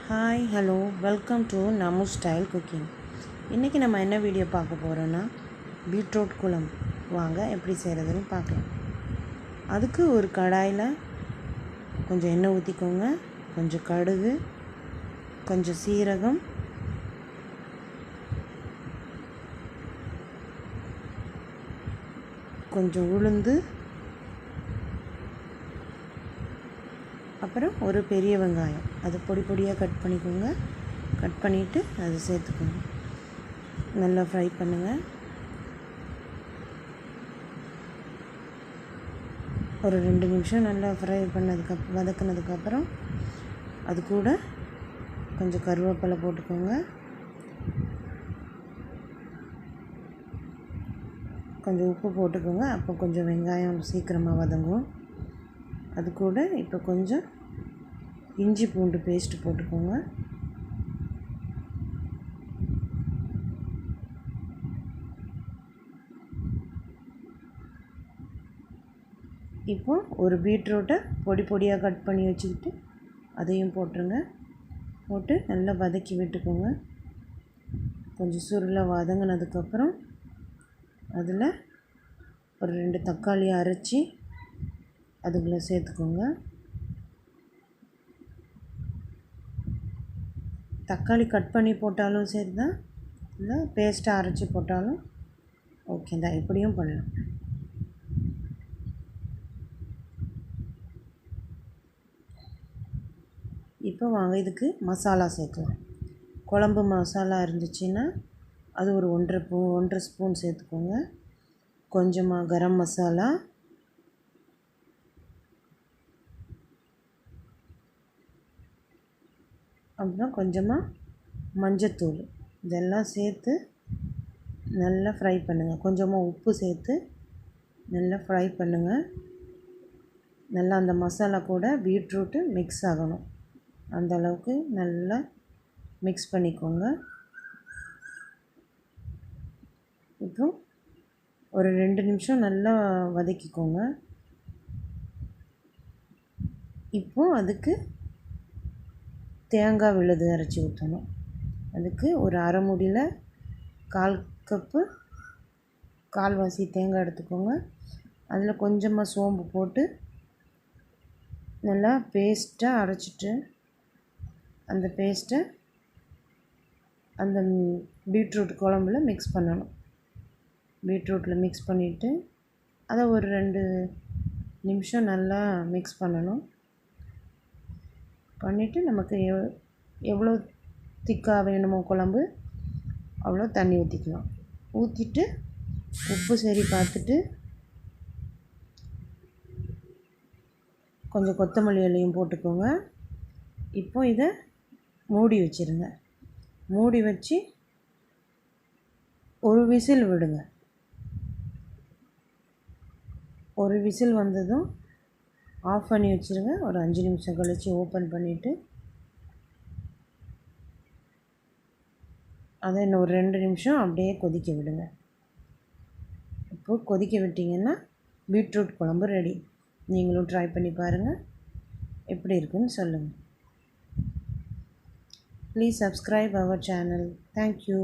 Hi hello welcome to Namu style cooking. இன்றைக்கி நம்ம என்ன வீடியோ பார்க்க போகிறோன்னா பீட்ரூட் குழம்பு. வாங்க எப்படி செய்கிறதுன்னு பார்க்கலாம். அதுக்கு ஒரு கடாயில் கொஞ்சம் எண்ணெய் ஊற்றிக்கோங்க. கொஞ்சம் கடுகு, கொஞ்சம் சீரகம், கொஞ்சம் உளுந்து, அப்புறம் ஒரு பெரிய வெங்காயம். அதை பொடி பொடியாக கட் பண்ணிக்கோங்க. கட் பண்ணிவிட்டு அதை சேர்த்துக்கோங்க. நல்லா ஃப்ரை பண்ணுங்கள். ஒரு 2 நிமிஷம் நல்லா ஃப்ரை வதக்குனதுக்கப்புறம் அது கூட கொஞ்சம் கருவேப்பிலை போட்டுக்கோங்க. கொஞ்சம் உப்பு போட்டுக்கோங்க. அப்போ கொஞ்சம் வெங்காயம் சீக்கிரமாக வதங்கும். அது கூட இப்போ கொஞ்சம் இஞ்சி பூண்டு பேஸ்ட்டு போட்டுக்கோங்க. இப்போ ஒரு பீட்ரூட்டை பொடி பொடியாக கட் பண்ணி வச்சுக்கிட்டு அதையும் போட்டுருங்க. போட்டு நல்லா வதக்கி விட்டுக்கோங்க. கொஞ்சம் சுருளாக வதங்கினதுக்கப்புறம் அதில் ஒரு 2 தக்காளியை அரைச்சி அதுக்குள்ளே சேர்த்துக்கோங்க. தக்காளி கட் பண்ணி போட்டாலும் சரி தான், இல்லை பேஸ்ட்டாக அரைச்சி போட்டாலும் ஓகே தான், எப்படியும் பண்ணலாம். இப்போ வாங்க இதுக்கு மசாலா சேர்க்கலாம். குழம்பு மசாலா இருந்துச்சுன்னா அது ஒரு 1.5 ஸ்பூன் சேர்த்துக்கோங்க. கொஞ்சமாக கரம் மசாலா, அப்புறம் கொஞ்சமாக மஞ்சத்தூள், இதெல்லாம் சேர்த்து நல்லா ஃப்ரை பண்ணுங்கள். கொஞ்சமாக உப்பு சேர்த்து நல்லா ஃப்ரை பண்ணுங்கள். நல்லா அந்த மசாலா கூட பீட்ரூட்டு மிக்ஸ் ஆகணும். அந்த அளவுக்கு நல்லா மிக்ஸ் பண்ணிக்கோங்க. இப்போ ஒரு 2 நிமிஷம் நல்லா வதக்கிக்கோங்க. இப்போது அதுக்கு தேங்காய் விழுது அரைச்சி ஊற்றணும். அதுக்கு ஒரு அரை மூடியில் 1/4 கப்பு, கால்வாசி தேங்காய் எடுத்துக்கோங்க. அதில் கொஞ்சமாக சோம்பு போட்டு நல்லா பேஸ்ட்டாக அரைச்சிட்டு அந்த பேஸ்ட்டை அந்த பீட்ரூட் குழம்புல மிக்ஸ் பண்ணணும். பீட்ரூட்டில் மிக்ஸ் பண்ணிவிட்டு அதை ஒரு 2 நிமிஷம் நல்லா மிக்ஸ் பண்ணணும். பண்ணிவிட்டு நமக்கு எவ்வளோ திக்காக வேணுமோ குழம்பு அவ்வளோ தண்ணி ஊற்றிக்கலாம். ஊற்றிட்டு உப்பு சரி பார்த்துட்டு கொஞ்சம் கொத்தமல்லி இலையும் போட்டுக்கோங்க. இப்போ இதை மூடி வச்சுருங்க. மூடி வச்சு ஒரு விசில் விடுங்க. ஒரு விசில் வந்ததும் ஆஃப் பண்ணி வச்சுருங்க. ஒரு 5 நிமிஷம் கழித்து ஓப்பன் பண்ணிவிட்டு அதை இன்னும் ஒரு 2 நிமிஷம் அப்படியே கொதிக்க விடுங்க. இப்போது கொதிக்க விட்டிங்கன்னா பீட்ரூட் குழம்பு ரெடி. நீங்களும் ட்ரை பண்ணி பாருங்கள், எப்படி இருக்குன்னு சொல்லுங்கள். Please subscribe our channel. Thank you.